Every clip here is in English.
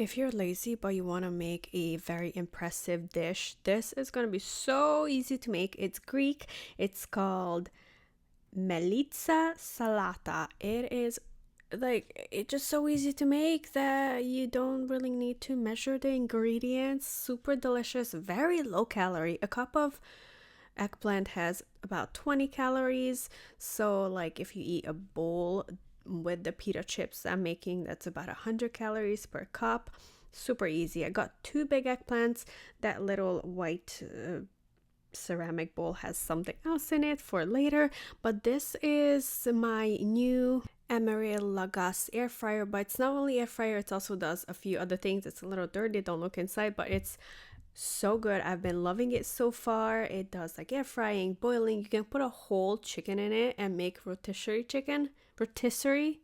If you're lazy but you want to make a very impressive dish, this is going to be so easy to make. It's Greek. It's called MELITZANOSALATA. It is it's just so easy to make that you don't really need to measure the ingredients. Super delicious, very low calorie. A cup of eggplant has about 20 calories. So like if you eat a bowl with the pita chips I'm making, that's about 100 calories per cup. Super easy. I got 2 big eggplants. That little white ceramic bowl has something else in it for later, but this is my new Emery Lagasse air fryer. But it's not only air fryer, it also does a few other things. It's a little dirty, don't look inside, but it's so good. I've been loving it so far. It does like air frying, boiling. You can put a whole chicken in it and make rotisserie chicken. Rotisserie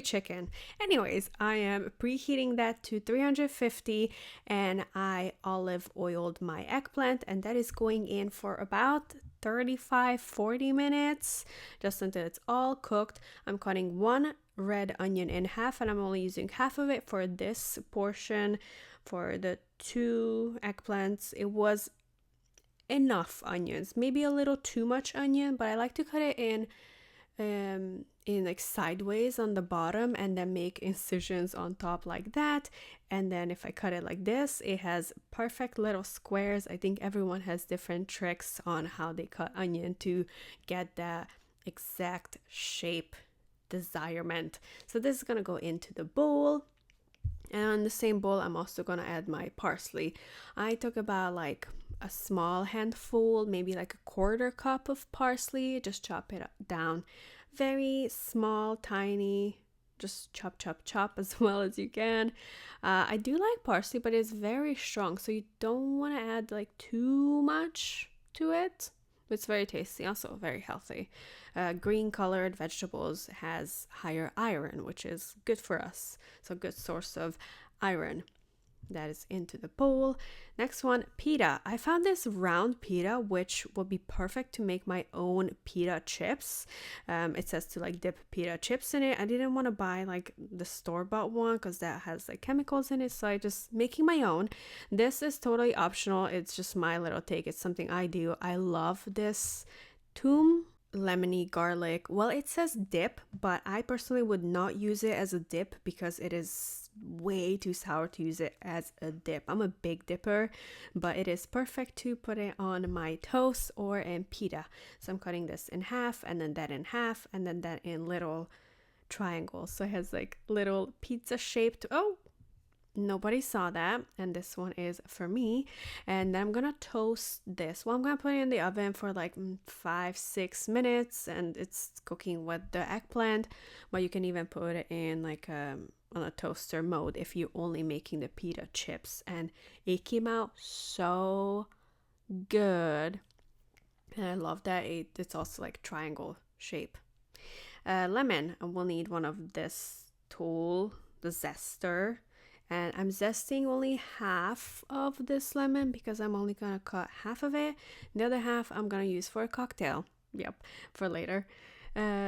chicken. Anyways, I am preheating that to 350 and I olive oiled my eggplant, and that is going in for about 35-40 minutes, just until it's all cooked. I'm cutting 1 red onion in half, and I'm only using half of it for this portion. For the 2 eggplants, it was enough onions, maybe a little too much onion, but I like to cut it in like sideways on the bottom and then make incisions on top like that. And then if I cut it like this, it has perfect little squares. I think everyone has different tricks on how they cut onion to get the exact shape desirement. So this is gonna go into the bowl. And on the same bowl, I'm also going to add my parsley. I took about like a small handful, maybe like a 1/4 cup of parsley. Just chop it down very small, tiny. Just chop, chop, chop as well as you can. I do like parsley, but it's very strong. So you don't want to add like too much to it. It's very tasty, also very healthy. Green colored vegetables has higher iron, which is good for us. So good source of iron. That is into the bowl. Next one, pita. I found this round pita, which would be perfect to make my own pita chips. It says to like dip pita chips in it. I didn't want to buy like the store-bought one because that has like chemicals in it. So I just making my own. This is totally optional. It's just my little take. It's something I do. I love this thyme, lemony garlic. Well, it says dip, but I personally would not use it as a dip because it is way too sour to use it as a dip. I'm a big dipper, but it is perfect to put it on my toast or in pita. So I'm cutting this in half, and then that in half, and then that in little triangles. So it has like little pizza shaped. Oh, nobody saw that, and this one is for me. And then I'm gonna toast this. Well, I'm gonna put it in the oven for like 5-6 minutes, and it's cooking with the eggplant, but you can even put it in like on a toaster mode if you're only making the pita chips. And it came out so good, and I love that it's also like triangle shape. Lemon, we'll need one of this tool, the zester. And I'm zesting only half of this lemon because I'm only gonna cut half of it. The other half I'm gonna use for a cocktail. Yep, for later.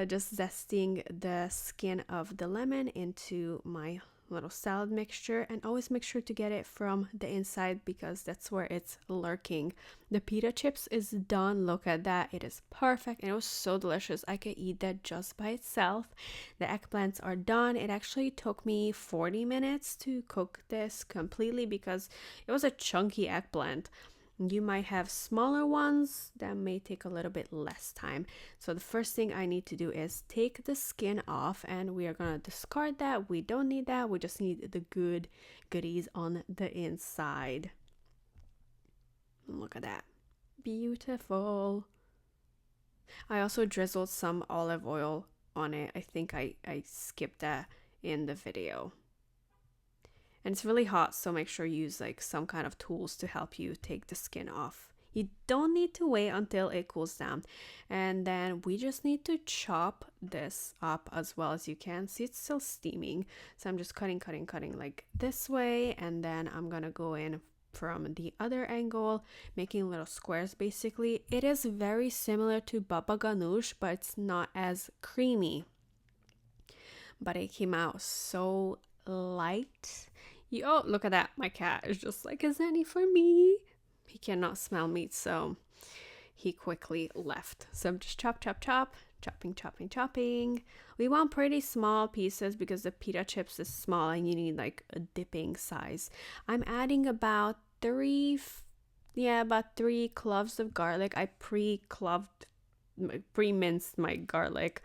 Just zesting the skin of the lemon into my little salad mixture, and always make sure to get it from the inside because that's where it's lurking. The pita chips is done. Look at that. It is perfect, and it was so delicious. I could eat that just by itself. The eggplants are done. It actually took me 40 minutes to cook this completely because it was a chunky eggplant. You might have smaller ones that may take a little bit less time. So the first thing I need to do is take the skin off, and we are going to discard that. We don't need that. We just need the goodies on the inside. Look at that. Beautiful. I also drizzled some olive oil on it. I think I skipped that in the video. And it's really hot, so make sure you use like some kind of tools to help you take the skin off. You don't need to wait until it cools down. And then we just need to chop this up as well as you can. See, it's still steaming. So I'm just cutting like this way. And then I'm gonna go in from the other angle, making little squares basically. It is very similar to baba ganoush, but it's not as creamy. But it came out so light. Oh, look at that. My cat is just like, is any for me? He cannot smell meat, so he quickly left. So I'm just chop, chop, chop, chopping, chopping, chopping. We want pretty small pieces because the pita chips is small and you need like a dipping size. I'm adding about three cloves of garlic. I pre-minced my garlic.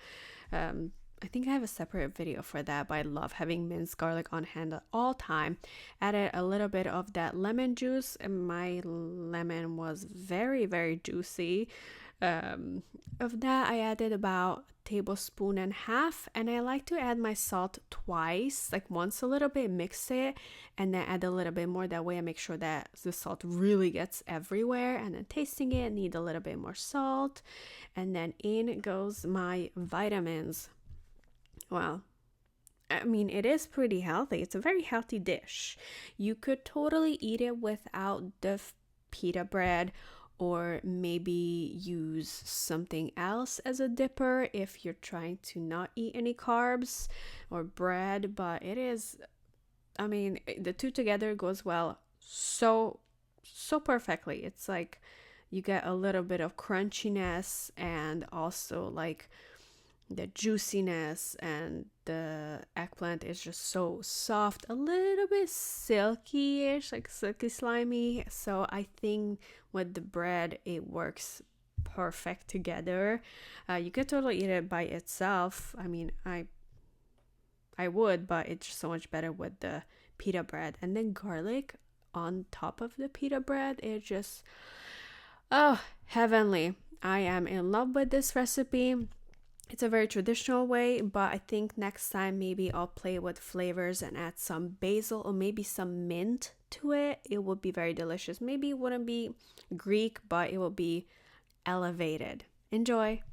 I think I have a separate video for that, but I love having minced garlic on hand at all time. Added a little bit of that lemon juice, and my lemon was very, very juicy. Of that, I added about a tablespoon and a half, and I like to add my salt twice, like once a little bit, mix it, and then add a little bit more. That way I make sure that the salt really gets everywhere, and then tasting it, need a little bit more salt, and then in goes my vitamins. Well, I mean, it is pretty healthy. It's a very healthy dish. You could totally eat it without the pita bread, or maybe use something else as a dipper if you're trying to not eat any carbs or bread. But it is, I mean, the two together goes well so perfectly. It's like you get a little bit of crunchiness and also like the juiciness, and the eggplant is just so soft, a little bit silky-ish, like silky slimy. So I think with the bread it works perfect together. You could totally eat it by itself. I mean, I would, but it's just so much better with the pita bread, and then garlic on top of the pita bread. It just, oh, heavenly. I am in love with this recipe. It's a very traditional way, but I think next time maybe I'll play with flavors and add some basil or maybe some mint to it. It would be very delicious. Maybe it wouldn't be Greek, but it will be elevated. Enjoy!